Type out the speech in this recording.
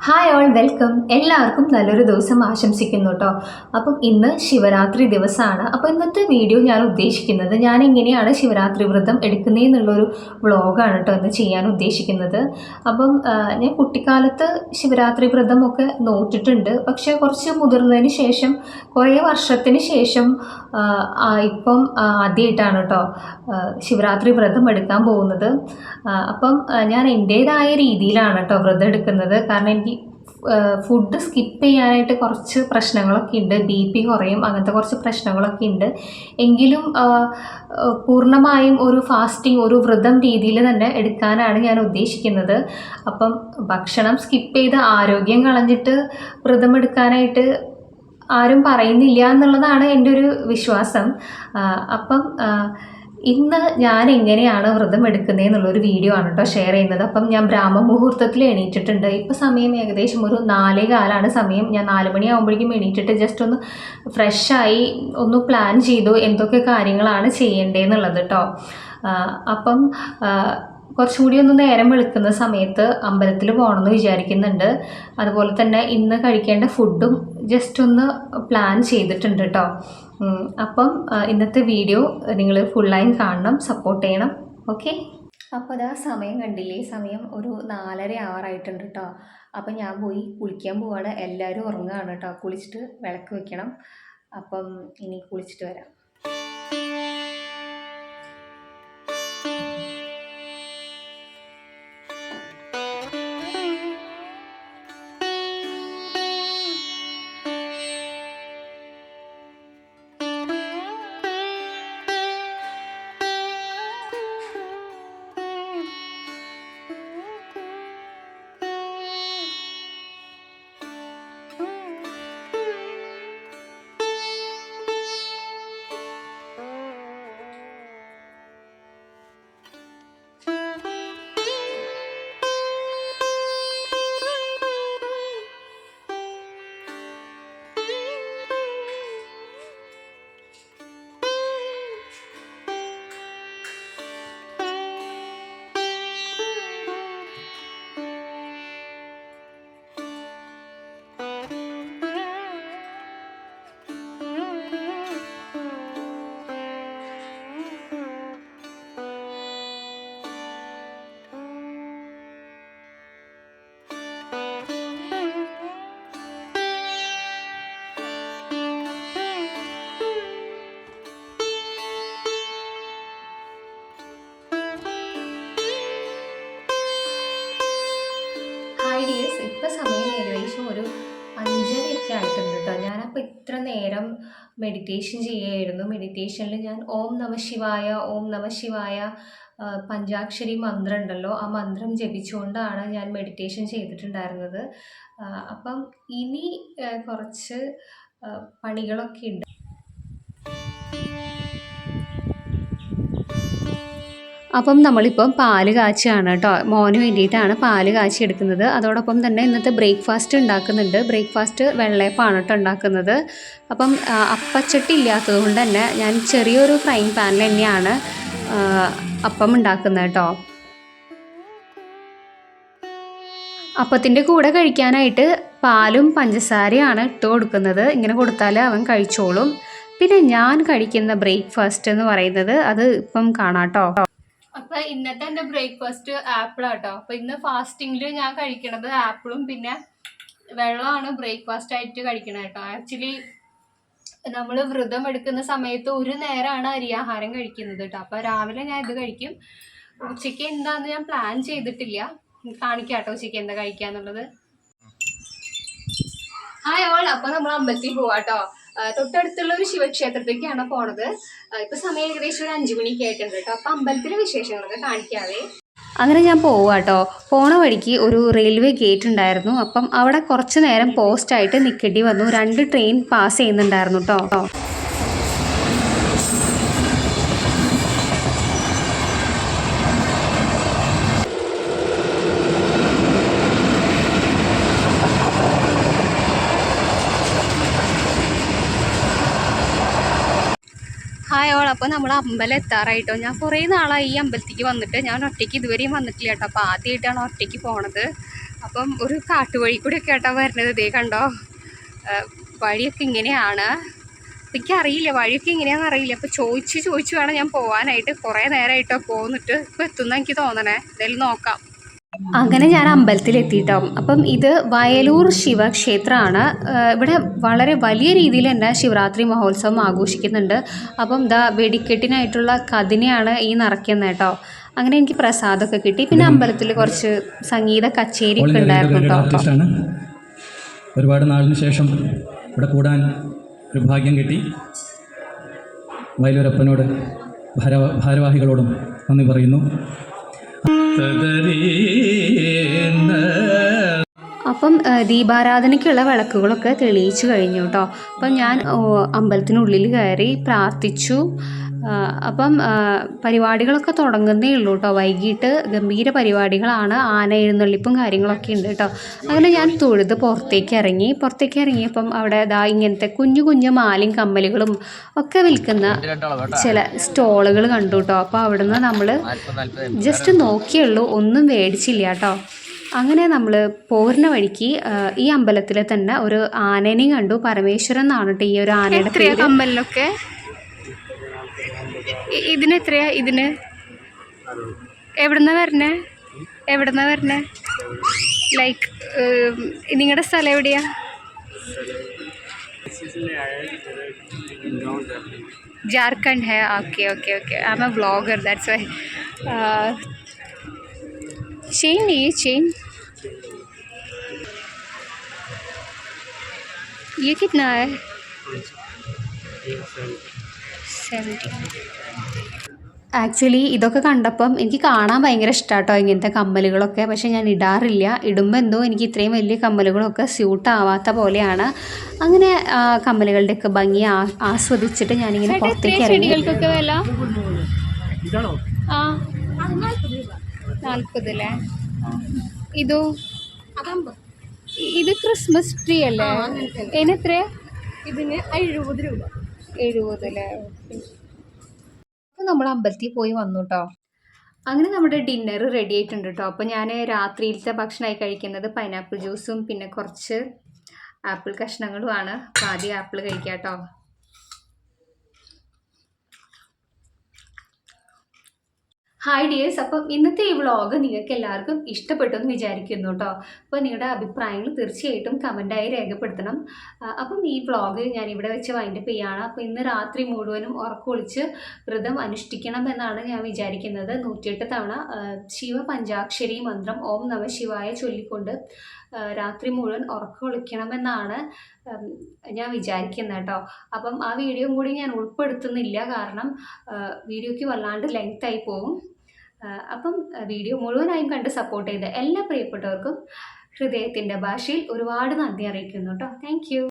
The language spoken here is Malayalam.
Hi all welcome. എല്ലാവർക്കും നല്ലൊരു ദിവസം ആശംസിക്കുന്നു കേട്ടോ. അപ്പം ഇന്ന് ശിവരാത്രി ദിവസമാണ്. അപ്പോൾ ഇന്നത്തെ വീഡിയോ ഞാൻ ഉദ്ദേശിക്കുന്നത് ഞാൻ എങ്ങനെയാണ് ശിവരാത്രി വ്രതം എടുക്കുന്നതെന്നുള്ളൊരു വ്ളോഗാണ് കേട്ടോ ഇന്ന് ചെയ്യാൻ ഉദ്ദേശിക്കുന്നത്. അപ്പം ഞാൻ കുട്ടിക്കാലത്ത് ശിവരാത്രി വ്രതമൊക്കെ നോറ്റിട്ടുണ്ട്. പക്ഷേ കുറച്ച് മുതിർന്നതിന് ശേഷം കുറേ വർഷത്തിന് ശേഷം ഇപ്പം ആദ്യമായിട്ടാണ് കേട്ടോ ശിവരാത്രി വ്രതം എടുക്കാൻ പോകുന്നത്. അപ്പം ഞാൻ എൻ്റേതായ രീതിയിലാണ് കേട്ടോ വ്രതം എടുക്കുന്നത്. കാരണം എനിക്ക് ഫുഡ് സ്കിപ്പ് ചെയ്യാനായിട്ട് കുറച്ച് പ്രശ്നങ്ങളൊക്കെ ഉണ്ട്. BP കുറയും, അങ്ങനത്തെ കുറച്ച് പ്രശ്നങ്ങളൊക്കെ ഉണ്ട്. എങ്കിലും പൂർണ്ണമായും ഒരു ഫാസ്റ്റിംഗ്, ഒരു വ്രതം രീതിയിൽ തന്നെ എടുക്കാനാണ് ഞാൻ ഉദ്ദേശിക്കുന്നത്. അപ്പം ഭക്ഷണം സ്കിപ്പ് ചെയ്ത് ആരോഗ്യം കളഞ്ഞിട്ട് വ്രതം എടുക്കാനായിട്ട് ആരും പറയുന്നില്ല എന്നുള്ളതാണ് എൻ്റെ ഒരു വിശ്വാസം. അപ്പം ഇന്ന് ഞാൻ എങ്ങനെയാണ് വ്രതം എടുക്കുന്നത് എന്നുള്ളൊരു വീഡിയോ ആണ് കേട്ടോ ഷെയർ ചെയ്യുന്നത്. അപ്പം ഞാൻ ബ്രാഹ്മ മുഹൂർത്തത്തിൽ എണീറ്റിട്ടുണ്ട്. ഇപ്പോൾ സമയം ഏകദേശം ഒരു 4:15 സമയം. ഞാൻ 4 മണിയാകുമ്പോഴേക്കും എണീറ്റിട്ട് ജസ്റ്റ് ഒന്ന് ഫ്രഷായി ഒന്ന് പ്ലാൻ ചെയ്തു എന്തൊക്കെ കാര്യങ്ങളാണ് ചെയ്യേണ്ടതെന്നുള്ളത് കേട്ടോ. അപ്പം കുറച്ചുകൂടി ഒന്ന് നേരം വെളുക്കുന്ന സമയത്ത് അമ്പലത്തിൽ പോകണമെന്ന് വിചാരിക്കുന്നുണ്ട്. അതുപോലെ തന്നെ ഇന്ന് കഴിക്കേണ്ട ഫുഡും ജസ്റ്റ് ഒന്ന് പ്ലാൻ ചെയ്തിട്ടുണ്ട് കേട്ടോ. അപ്പം ഇന്നത്തെ വീഡിയോ നിങ്ങൾ ഫുള്ളായി കാണണം, സപ്പോർട്ട് ചെയ്യണം. ഓക്കെ, അപ്പോൾ അതാ സമയം കണ്ടില്ലേ, സമയം ഒരു 4:30 ആവാറായിട്ടുണ്ട് കേട്ടോ. അപ്പം ഞാൻ പോയി കുളിക്കാൻ പോവാണ്. എല്ലാവരും ഉറങ്ങുകയാണ് കേട്ടോ. കുളിച്ചിട്ട് വിളക്ക് വെക്കണം. അപ്പം ഇനി കുളിച്ചിട്ട് വരാം. ഇപ്പം സമയം ഏകദേശം ഒരു 5:30 ആയിട്ടുണ്ട് കേട്ടോ. ഞാനപ്പോൾ ഇത്ര നേരം മെഡിറ്റേഷൻ ചെയ്യുകയായിരുന്നു. മെഡിറ്റേഷനിൽ ഞാൻ ഓം നമ ശിവായ, ഓം നമ ശിവായ പഞ്ചാക്ഷരി മന്ത്രം ഉണ്ടല്ലോ, ആ മന്ത്രം ജപിച്ചുകൊണ്ടാണ് ഞാൻ മെഡിറ്റേഷൻ ചെയ്തിട്ടുണ്ടായിരുന്നത്. അപ്പം ഇനി കുറച്ച് പണികളൊക്കെ ഉണ്ട്. അപ്പം നമ്മളിപ്പം പാല് കാച്ചുകയാണ് കേട്ടോ. മോന് വേണ്ടിയിട്ടാണ് പാല് കാച്ചി എടുക്കുന്നത്. അതോടൊപ്പം തന്നെ ഇന്നത്തെ ബ്രേക്ക്ഫാസ്റ്റ് ഉണ്ടാക്കുന്നുണ്ട്. ബ്രേക്ക്ഫാസ്റ്റ് വെള്ളയപ്പമാണ് കേട്ടോ ഉണ്ടാക്കുന്നത്. അപ്പം അപ്പച്ചട്ടി ഇല്ലാത്തത് കൊണ്ട് തന്നെ ഞാൻ ചെറിയൊരു ഫ്രൈങ് പാനിൽ തന്നെയാണ് അപ്പം ഉണ്ടാക്കുന്നത് കേട്ടോ. അപ്പത്തിൻ്റെ കൂടെ കഴിക്കാനായിട്ട് പാലും പഞ്ചസാരയാണ് ഇട്ട് കൊടുക്കുന്നത്. ഇങ്ങനെ കൊടുത്താൽ അവൻ കഴിച്ചോളും. പിന്നെ ഞാൻ കഴിക്കുന്ന ബ്രേക്ക്ഫാസ്റ്റ് എന്ന് പറയുന്നത് അത് ഇപ്പം കാണാം കേട്ടോ. അപ്പൊ ഇന്നത്തെ എൻ്റെ ബ്രേക്ക്ഫാസ്റ്റ് ആപ്പിളാട്ടോ. അപ്പൊ ഇന്ന് ഫാസ്റ്റിംഗിൽ ഞാൻ കഴിക്കണത് ആപ്പിളും പിന്നെ വെള്ളമാണ് ബ്രേക്ക്ഫാസ്റ്റ് ആയിട്ട് കഴിക്കണത് കേട്ടോ. ആക്ച്വലി നമ്മൾ വ്രതം എടുക്കുന്ന സമയത്ത് ഒരു നേരമാണ് അരിയാഹാരം കഴിക്കുന്നത് കേട്ടോ. അപ്പൊ രാവിലെ ഞാൻ ഇത് കഴിക്കും. ഉച്ചയ്ക്ക് എന്താന്ന് ഞാൻ പ്ലാൻ ചെയ്തിട്ടില്ല. കാണിക്കാം കേട്ടോ ഉച്ചയ്ക്ക് എന്താ കഴിക്കാന്നുള്ളത്. ഹായ് ഓൾ, അപ്പൊ നമ്മൾ അമ്പലത്തിൽ പോവാട്ടോ. തൊട്ടടുത്തുള്ള ഒരു ശിവക്ഷേത്രത്തേക്കാണ് പോണത്. ഇപ്പൊ സമയം ഏകദേശം ഒരു 5 മണിക്ക് ആയിട്ടുണ്ട് കേട്ടോ. അപ്പൊ അമ്പലത്തിലെ വിശേഷങ്ങളൊക്കെ കാണിക്കാവേ. അങ്ങനെ ഞാൻ പോവാട്ടോ. പോണ വഴിക്ക് ഒരു റെയിൽവേ ഗേറ്റ് ഉണ്ടായിരുന്നു. അപ്പം അവിടെ കുറച്ച് നേരം പോസ്റ്റായിട്ട് നിൽക്കേണ്ടി വന്നു. 2 ട്രെയിൻ പാസ് ചെയ്യുന്നുണ്ടായിരുന്നു കേട്ടോ. ഹായ് ഓൾ, അപ്പോൾ നമ്മൾ അമ്പലം എത്താറായിട്ടോ. ഞാൻ കുറേ നാളായി ഈ അമ്പലത്തേക്ക് വന്നിട്ട്. ഞാൻ ഒറ്റയ്ക്ക് ഇതുവരെയും വന്നിട്ടില്ല കേട്ടോ. അപ്പോൾ ആദ്യമായിട്ടാണ് ഒറ്റയ്ക്ക് പോണത്. അപ്പം ഒരു കാട്ടുവഴി കൂടെയൊക്കെ കേട്ടോ വരുന്നത്. ഇതേ കണ്ടോ, വഴിയൊക്കെ ഇങ്ങനെയാണ്. എനിക്കറിയില്ല, വഴിയൊക്കെ ഇങ്ങനെയാണെന്ന് അറിയില്ല. അപ്പോൾ ചോദിച്ച് വേണം ഞാൻ പോകാനായിട്ട്. കുറേ നേരമായിട്ടോ പോന്നിട്ട്, ഇപ്പോൾ എത്തുന്ന എനിക്ക് തോന്നണേ. എന്തായാലും നോക്കാം. അങ്ങനെ ഞാൻ അമ്പലത്തിലെത്തിയിട്ടോ. അപ്പം ഇത് വയലൂർ ശിവക്ഷേത്രമാണ്. ഇവിടെ വളരെ വലിയ രീതിയിൽ തന്നെ ശിവരാത്രി മഹോത്സവം ആഘോഷിക്കുന്നുണ്ട്. അപ്പം വെടിക്കെട്ടിനായിട്ടുള്ള കതിനെയാണ് ഈ നിറയ്ക്കുന്നത് കേട്ടോ. അങ്ങനെ എനിക്ക് പ്രസാദമൊക്കെ കിട്ടി. പിന്നെ അമ്പലത്തിൽ കുറച്ച് സംഗീത കച്ചേരി ഒക്കെ ഉണ്ടായിരുന്നു കേട്ടോ. ഒരുപാട് നാളിന് ശേഷം ഇവിടെ കൂടാൻ ഒരു ഭാഗ്യം കിട്ടി. വയലൂരപ്പനോട് ഭാരവാഹികളോടും നന്ദി പറയുന്നു. അപ്പം ദീപാരാധനയ്ക്കുള്ള വിളക്കുകളൊക്കെ തെളിയിച്ചു കഴിഞ്ഞു കേട്ടോ. അപ്പം ഞാൻ അമ്പലത്തിനുള്ളിൽ കയറി പ്രാർത്ഥിച്ചു. അപ്പം പരിപാടികളൊക്കെ തുടങ്ങുന്നേ ഉള്ളൂ കേട്ടോ. വൈകിട്ട് ഗംഭീര പരിപാടികളാണ്. ആന എഴുന്നള്ളിപ്പും കാര്യങ്ങളൊക്കെ ഉണ്ട് കേട്ടോ. അങ്ങനെ ഞാൻ തൊഴുത് പുറത്തേക്ക് ഇറങ്ങിയപ്പം അവിടെ ഇങ്ങനത്തെ കുഞ്ഞു കുഞ്ഞു മാലയും കമ്മലുകളും ഒക്കെ വിൽക്കുന്ന ചില സ്റ്റോളുകൾ കണ്ടു കേട്ടോ. അപ്പോൾ അവിടുന്ന് നമ്മൾ ജസ്റ്റ് നോക്കിയുള്ളൂ, ഒന്നും മേടിച്ചില്ല കേട്ടോ. അങ്ങനെ നമ്മൾ പോരുന്ന വഴിക്ക് ഈ അമ്പലത്തിൽ തന്നെ ഒരു ആനേനെയും കണ്ടു. പരമേശ്വരൻ എന്നാണ് കേട്ടോ ഈ ഒരു ആനയുടെ പേര്. അമ്പലമൊക്കെ ഇതിനെത്രയാ? ഇതിന് എവിടുന്നാ വരണേ? ലൈക്ക് നിങ്ങളുടെ സ്ഥലം എവിടെയാ? झारखंड है. Okay. I am a blogger, that's why. Chain नहीं, चेन ये कितना है? 70. ആക്ച്വലി ഇതൊക്കെ കണ്ടപ്പം എനിക്ക് കാണാൻ ഭയങ്കര ഇഷ്ടമാട്ടോ ഇങ്ങനത്തെ കമ്മലുകളൊക്കെ. പക്ഷേ ഞാൻ ഇടാറില്ല. ഇടുമ്പോൾ എന്തോ എനിക്ക് ഇത്രയും വലിയ കമ്മലുകളൊക്കെ സ്യൂട്ടാവാത്ത പോലെയാണ്. അങ്ങനെ കമ്മലുകളുടെയൊക്കെ ഭംഗി ആസ്വദിച്ചിട്ട് ഞാനിങ്ങനെ പുറത്തേക്ക് ഇറങ്ങി. ചെടികൾക്കൊക്കെ വില 40 അല്ലേ? ഇത് ക്രിസ്മസ് ട്രീ അല്ലേ? അതിനെത്രയാ? ഇതിന് 70 രൂപ. 70 അല്ലേ? നമ്മൾ അമ്പലത്തിൽ പോയി വന്നു കേട്ടോ. അങ്ങനെ നമ്മുടെ ഡിന്നർ റെഡി ആയിട്ടുണ്ട് കേട്ടോ. അപ്പോൾ ഞാൻ രാത്രിയിലത്തെ ഭക്ഷണമായി കഴിക്കുന്നത് പൈനാപ്പിൾ ജ്യൂസും പിന്നെ കുറച്ച് ആപ്പിൾ കഷ്ണങ്ങളുമാണ്. അപ്പോൾ ആദ്യം ആപ്പിൾ കഴിക്കാം കേട്ടോ. ഹായ് ഡിയേഴ്സ്, അപ്പം ഇന്നത്തെ ഈ വ്ളോഗ് നിങ്ങൾക്ക് എല്ലാവർക്കും ഇഷ്ടപ്പെട്ടെന്ന് വിചാരിക്കുന്നു കേട്ടോ. അപ്പോൾ നിങ്ങളുടെ അഭിപ്രായങ്ങൾ തീർച്ചയായിട്ടും കമൻറ്റായി രേഖപ്പെടുത്തണം. അപ്പം ഈ വ്ളോഗ് ഞാൻ ഇവിടെ വെച്ച് വൈൻഡപ്പ് ചെയ്യുകയാണ്. അപ്പോൾ ഇന്ന് രാത്രി മുഴുവനും ഉറക്കൊളിച്ച് വ്രതം അനുഷ്ഠിക്കണം എന്നാണ് ഞാൻ വിചാരിക്കുന്നത്. 108 തവണ ശിവപഞ്ചാക്ഷരി മന്ത്രം ഓം നമ ശിവായ ചൊല്ലിക്കൊണ്ട് രാത്രി മുഴുവൻ ഉറക്കൊളിക്കണമെന്നാണ് ഞാൻ വിചാരിക്കുന്നത് കേട്ടോ. അപ്പം ആ വീഡിയോയും കൂടി ഞാൻ ഉൾപ്പെടുത്തുന്നില്ല, കാരണം വീഡിയോയ്ക്ക് വല്ലാണ്ട് ലെങ്തായി പോകും. അപ്പം വീഡിയോ മുഴുവനായും കണ്ട് സപ്പോർട്ട് ചെയ്ത എല്ലാ പ്രിയപ്പെട്ടവർക്കും ഹൃദയത്തിൻ്റെ ഭാഷയിൽ ഒരുപാട് നന്ദി അറിയിക്കുന്നു കേട്ടോ. Thank you.